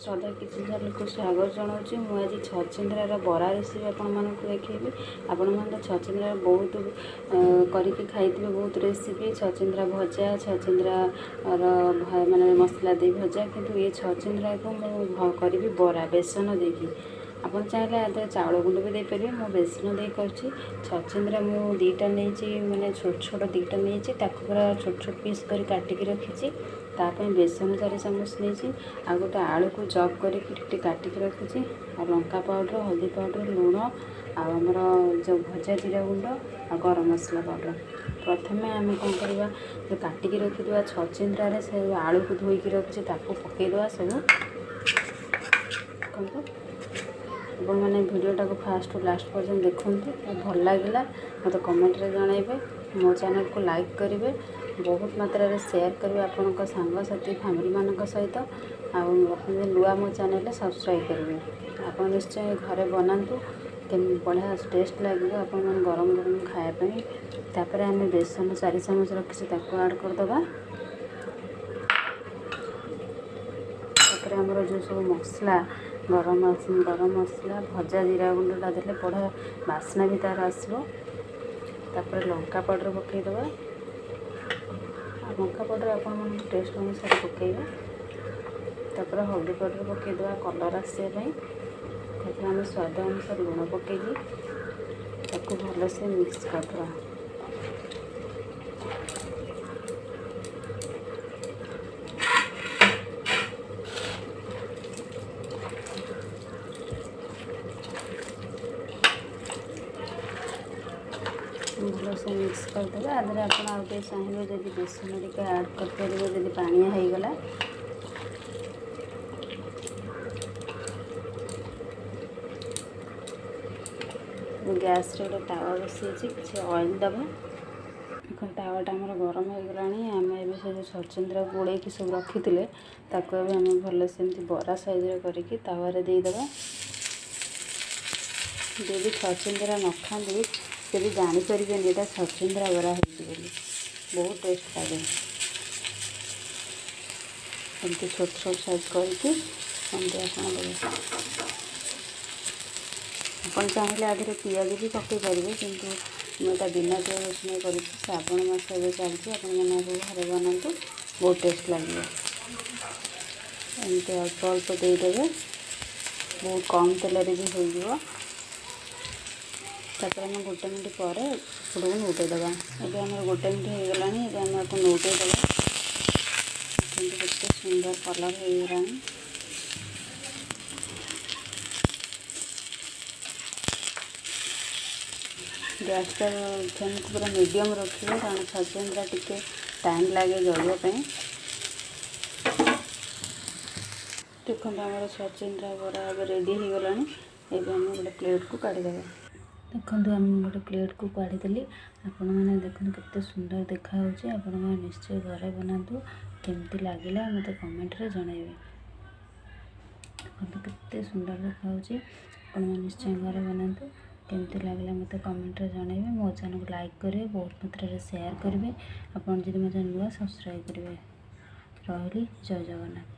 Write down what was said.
श्रद्धा kitchen channel को स्वागत जनाऊँ। मुझे छचिंद्रार बरा रेसिपी आपको देखी। आपण मैंने छचिंद्रा बहुत करके खाई बहुत रेसिपी छचिंद्रा भजा छचिंद्रा माने मसला दे भजा किंतु ये छचिंद्रा को मु करी बरा बेसन देकी आप चाहिए आदि चाउल गुंड भी देपारे। मु बेसन दे कर छचिंद्रा मु दीटा नहीं मैंने छोट छोट दीटा नहीं पूरा छोट छोट पीस कर काटिकी रखी ताप बेसन 4 चामच नहीं आ गोटे आलू को चॉप करके काटिकी रखी आ लंका पाउडर हल्दी पाउडर लुण आमर जो भजा जीरा गुंड आ गरम मसला पाउडर। प्रथम आम कौन करवा जो काटिकी रखिदा छचिंद्रा से आलू को धोईकी रखी पकईदे सब आप मैंने वीडियोटा को फास्ट टू लास्ट पर्यटन देखूँ भल लगे मत कमेंट रे जनइबे मो चैनल को लाइक करेंगे बहुत मात्रा रे शेयर करेंगे आपण सांगसाथी फैमिली मान सहित आपने नुआ मो चैनल सब्सक्राइब करेंगे। आप निश्चय घरे बनातु बढ़िया टेस्ट लगे आप गरम गरम खायापी। तापर आम बेसन 4 चामच रखी ऐड करदे। तापर आमर जो सब मसला गरम मसला भजा जीरा गुंडा देले बढ़िया बास्ना भी तार आसो। तापर लंका पाउडर पकईदे लंका पाउडर आप टेस्ट अनुसार पकईबे। तापर हल्दी पाउडर पकईदे कलर आसापी। तापर आम स्वाद अनुसार लुण पकईकी भलसे मिक्स करदे। भल से मिक्स करदे। आदि आप चाहिए जब बेसन टे ऐड करेंगे जब पानिया होगला गैस रे गोटे तावा बसई कि ऑयल दबा तावाटा आमर गरम हो गला। आम से जो छचिंद्रा गोड़े की सब रखी थे आम भल से बरा साइज करके तावारे देदेबा। जब छचिंद्रा न खाते से भी जानीपर यहाँ छचिंद्रा बरा हो बहुत टेस्ट लगे। एमती छोट छोट साइज करके आप चाहिए आधे पियाज भी पकई पारे किंतु मुझे बिना पियाज रसुण कर श्रावण मास चलती आपने घरे बनातु बहुत टेस्ट लगे। एमती अल्प अल्प देदेवे बहुत कम तेल भी हो। तापर आम गोटे मिनट पर फुट को नौटेदेवा। ये आम गोटे मिनट हो गला आम आपको नौटेदेवा। केते सुंदर कलर हो गला। गैस फ्लेम को पूरा मीडियम रखिए कारण छचिंद्रा टिके टाइम लगे जलियापी। देखो आम छचिंद्रा बरा रेडी हो गला। ये आम गोटे प्लेट को काढ़ीदे। देखो आम गोटे प्लेट को काढ़ीदेली आपण मैंने देखो केते सुंदर देखा आपण मैंने निश्चय घरे बनातु केमती लगे मत कमेंट रे जनइबे। देखो केते सुंदर देखा आपण मैंने निश्चय घरे बनातु केमती लगे मत कमेंट रे जनइबे। मो चैनल को लाइक करेंगे बहुत मात्रा रे शेयर करेंगे। आप जब मो चैनल नुआ सब्सक्राइब करेंगे। रही जय जगन्नाथ।